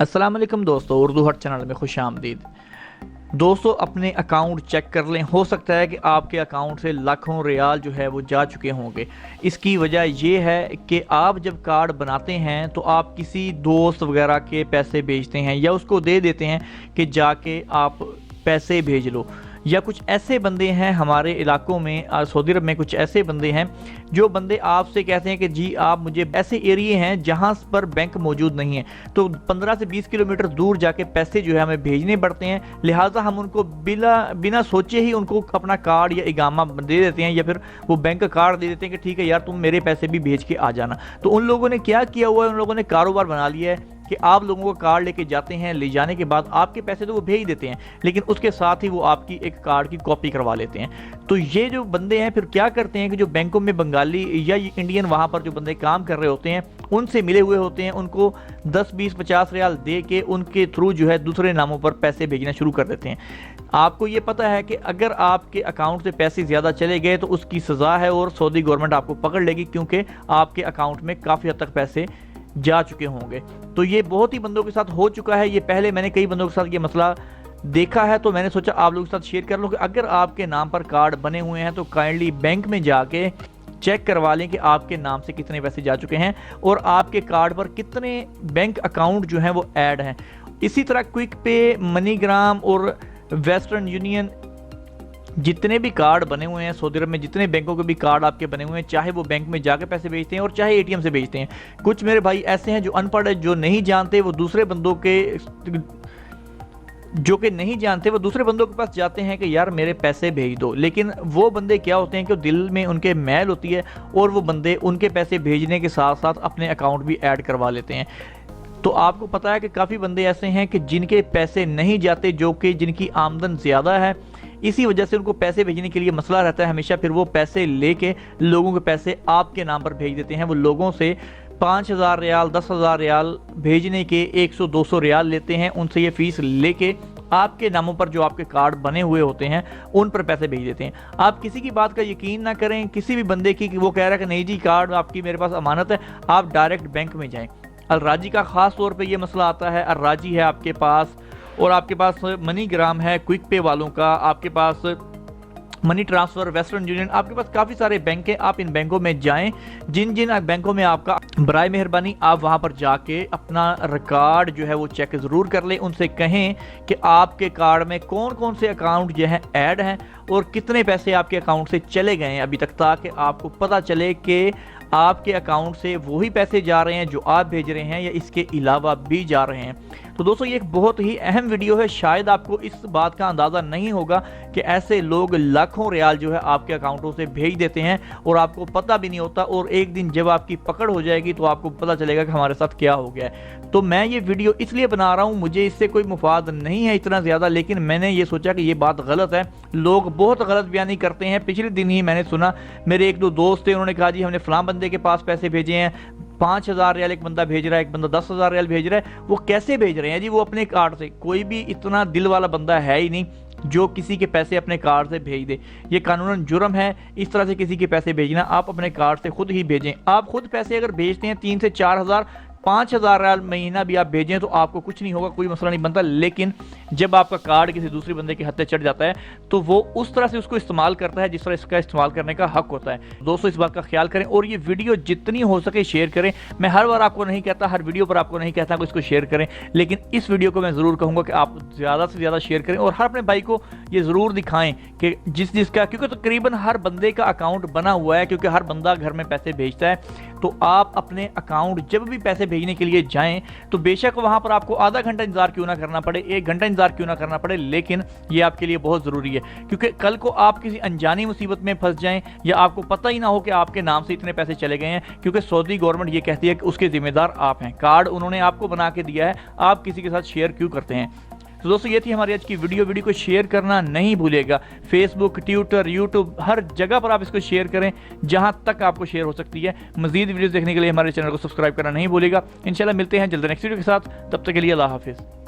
अस्सलाम वालेकुम दोस्तों, उर्दू हट चैनल में खुश आमदीद। दोस्तों, अपने अकाउंट चेक कर लें। हो सकता है कि आपके अकाउंट से लाखों रियाल जो है वो जा चुके होंगे। इसकी वजह ये है कि आप जब कार्ड बनाते हैं तो आप किसी दोस्त वगैरह के पैसे भेजते हैं या उसको दे देते हैं कि जाके आप पैसे भेज लो। या कुछ ऐसे बंदे हैं हमारे इलाकों में, सऊदी अरब में कुछ ऐसे बंदे हैं जो बंदे आपसे कहते हैं कि जी आप मुझे ऐसे एरिए हैं जहां पर बैंक मौजूद नहीं है, तो 15 से 20 किलोमीटर दूर जाके पैसे जो है हमें भेजने पड़ते हैं। लिहाजा हम उनको बिना सोचे ही उनको अपना कार्ड या इकामा दे देते हैं या फिर वो बैंक का कार्ड दे देते हैं कि ठीक है यार तुम मेरे पैसे भी भेज के आ जाना। तो उन लोगों ने क्या किया हुआ है, उन लोगों ने कारोबार बना लिया है कि आप लोगों को कार्ड लेके जाते हैं, ले जाने के बाद आपके पैसे तो वो भेज देते हैं, लेकिन उसके साथ ही वो आपकी एक कार्ड की कॉपी करवा लेते हैं। तो ये जो बंदे हैं फिर क्या करते हैं कि जो बैंकों में बंगाली या इंडियन वहाँ पर जो बंदे काम कर रहे होते हैं उनसे मिले हुए होते हैं, उनको 10, 20, 50 रियाल दे के उनके थ्रू जो है दूसरे नामों पर पैसे भेजना शुरू कर देते हैं। आपको ये पता है कि अगर आपके अकाउंट से पैसे ज़्यादा चले गए तो उसकी सज़ा है और सऊदी गवर्नमेंट आपको पकड़ लेगी, क्योंकि आपके अकाउंट में काफ़ी हद तक पैसे जा चुके होंगे। तो ये बहुत ही बंदों के साथ हो चुका है। ये पहले मैंने कई बंदों के साथ ये मसला देखा है, तो मैंने सोचा आप लोगों के साथ शेयर कर लूँ कि अगर आपके नाम पर कार्ड बने हुए हैं तो काइंडली बैंक में जाके चेक करवा लें कि आपके नाम से कितने पैसे जा चुके हैं और आपके कार्ड पर कितने बैंक अकाउंट जो हैं वो ऐड हैं। इसी तरह क्विक पे, मनीग्राम और वेस्टर्न यूनियन, जितने भी कार्ड बने हुए हैं सऊदी अरब में, जितने बैंकों के भी कार्ड आपके बने हुए हैं, चाहे वो बैंक में जाके पैसे भेजते हैं और चाहे एटीएम से भेजते हैं। कुछ मेरे भाई ऐसे हैं जो अनपढ़ है, जो नहीं जानते, वो दूसरे बंदों के पास जाते हैं कि यार मेरे पैसे भेज दो। लेकिन वो बंदे क्या होते हैं कि दिल में उनके मैल होती है और वो बंदे उनके पैसे भेजने के साथ साथ अपने अकाउंट भी ऐड करवा लेते हैं। तो आपको पता है कि काफ़ी बंदे ऐसे हैं कि जिनके पैसे नहीं जाते, जो कि जिनकी आमदन ज़्यादा है, इसी वजह से उनको पैसे भेजने के लिए मसला रहता है हमेशा। फिर वो पैसे लेके लोगों के पैसे आपके नाम पर भेज देते हैं। वो लोगों से 5,000 रियाल, 10,000 रियाल भेजने के 100-200 रियाल लेते हैं, उनसे ये फीस लेके आपके नामों पर जो आपके कार्ड बने हुए होते हैं उन पर पैसे भेज देते हैं। आप किसी की बात का यकीन ना करें, किसी भी बंदे की कि वो कह रहा है कि नहीं जी कार्ड आपकी मेरे पास अमानत है, आप डायरेक्ट बैंक में जाएं। अलराजी का ख़ास तौर पे ये मसला आता है। अलराजी है आपके पास और आपके पास मनीग्राम है क्विक पे वालों का, आपके पास मनी ट्रांसफ़र, वेस्टर्न यूनियन, आपके पास काफ़ी सारे बैंक हैं। आप इन बैंकों में जाएं, जिन जिन बैंकों में आपका, बराए मेहरबानी आप वहां पर जाके अपना रिकॉर्ड जो है वो चेक ज़रूर कर लें। उनसे कहें कि आपके कार्ड में कौन कौन से अकाउंट जो हैं ऐड हैं और कितने पैसे आपके अकाउंट से चले गए हैं अभी तक, ताकि आपको पता चले कि आपके अकाउंट से वही पैसे जा रहे हैं जो आप भेज रहे हैं या इसके अलावा भी जा रहे हैं। तो दोस्तों ये एक बहुत ही अहम वीडियो है। शायद आपको इस बात का अंदाज़ा नहीं होगा कि ऐसे लोग लाखों रियाल जो है आपके अकाउंटों से भेज देते हैं और आपको पता भी नहीं होता, और एक दिन जब आपकी पकड़ हो जाएगी तो आपको पता चलेगा कि हमारे साथ क्या हो गया है। तो मैं ये वीडियो इसलिए बना रहा हूँ, मुझे इससे कोई मुफाद नहीं है इतना ज़्यादा, लेकिन मैंने ये सोचा कि ये बात गलत है। लोग बहुत गलत बयानी करते हैं। पिछले दिन ही मैंने सुना, मेरे 1-2 दोस्त थे, उन्होंने कहा जी हमने फलां बंदे के पास पैसे भेजे हैं, 5,000 रियाल एक बंदा भेज रहा है, एक बंदा 10,000 रियाल भेज रहा है। वो कैसे भेज रहे हैं जी? वो अपने कार्ड से। कोई भी इतना दिल वाला बंदा है ही नहीं जो किसी के पैसे अपने कार्ड से भेज दे। ये कानूनन जुर्म है इस तरह से किसी के पैसे भेजना। आप अपने कार्ड से खुद ही भेजें। आप खुद पैसे अगर भेजते हैं 3 से 4,000, 5,000 रियाल महीना भी आप भेजें तो आपको कुछ नहीं होगा, कोई मसला नहीं बनता। लेकिन जब आपका कार्ड किसी दूसरे बंदे के हत्थे चढ़ जाता है तो वो उस तरह से उसको इस्तेमाल करता है जिस तरह इसका इस्तेमाल करने का हक होता है। दोस्तों इस बात का ख्याल करें और ये वीडियो जितनी हो सके शेयर करें। मैं हर बार आपको नहीं कहता, हर वीडियो पर आपको नहीं कहता कि इसको शेयर करें, लेकिन इस वीडियो को मैं ज़रूर कहूँगा कि आप ज़्यादा से ज़्यादा शेयर करें और हर अपने भाई को ये ज़रूर दिखाएं कि जिसका, क्योंकि तकरीबन हर बंदे का अकाउंट बना हुआ है, क्योंकि हर बंदा घर में पैसे भेजता है। तो आप अपने अकाउंट जब भी पैसे भेजने के लिए जाएं तो बेशक वहां पर आपको आधा घंटा इंतजार क्यों ना करना पड़े, 1 घंटा इंतजार क्यों ना करना पड़े, लेकिन ये आपके लिए बहुत ज़रूरी है। क्योंकि कल को आप किसी अनजानी मुसीबत में फंस जाएं या आपको पता ही ना हो कि आपके नाम से इतने पैसे चले गए हैं, क्योंकि सऊदी गवर्नमेंट ये कहती है कि उसके जिम्मेदार आप हैं। कार्ड उन्होंने आपको बना के दिया है, आप किसी के साथ शेयर क्यों करते हैं? तो दोस्तों ये थी हमारी आज की वीडियो को शेयर करना नहीं भूलिएगा। फेसबुक, ट्विटर, यूट्यूब, हर जगह पर आप इसको शेयर करें जहां तक आपको शेयर हो सकती है। मजीद वीडियोस देखने के लिए हमारे चैनल को सब्सक्राइब करना नहीं भूलिएगा। इंशाल्लाह मिलते हैं जल्द नेक्स्ट वीडियो के साथ, तब तक के लिए अल्लाह हाफिज़।